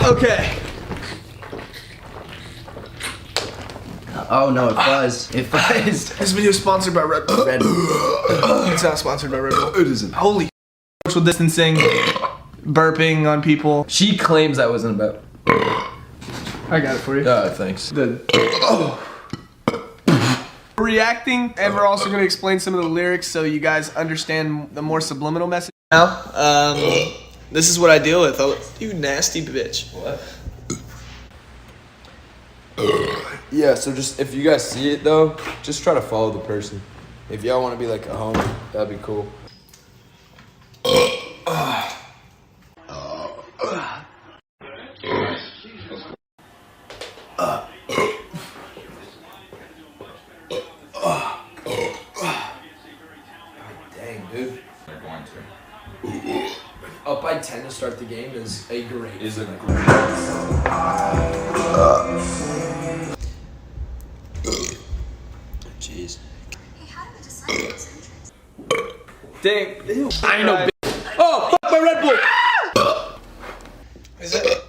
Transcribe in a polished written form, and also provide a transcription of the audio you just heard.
Okay. Oh no, it buzzed. It buzzed. This video is sponsored by Red Bull. Red Bull. It's not sponsored by Red Bull. It isn't. Holy social distancing, burping on people. She claims that wasn't about. I got it for you. Thanks. Reacting, and we're also going to explain some of the lyrics so you guys understand the more subliminal message. Now, this is what I deal with. Oh, you nasty bitch. What? Yeah, so just if you guys see it though, just try to follow the person. If y'all want to be like a homie, that'd be cool. Dang, dude. They're going to. Up by 10 to start the game is a great. Jeez. Dang. Ew. I know. Oh, fuck my Red Bull. Is it?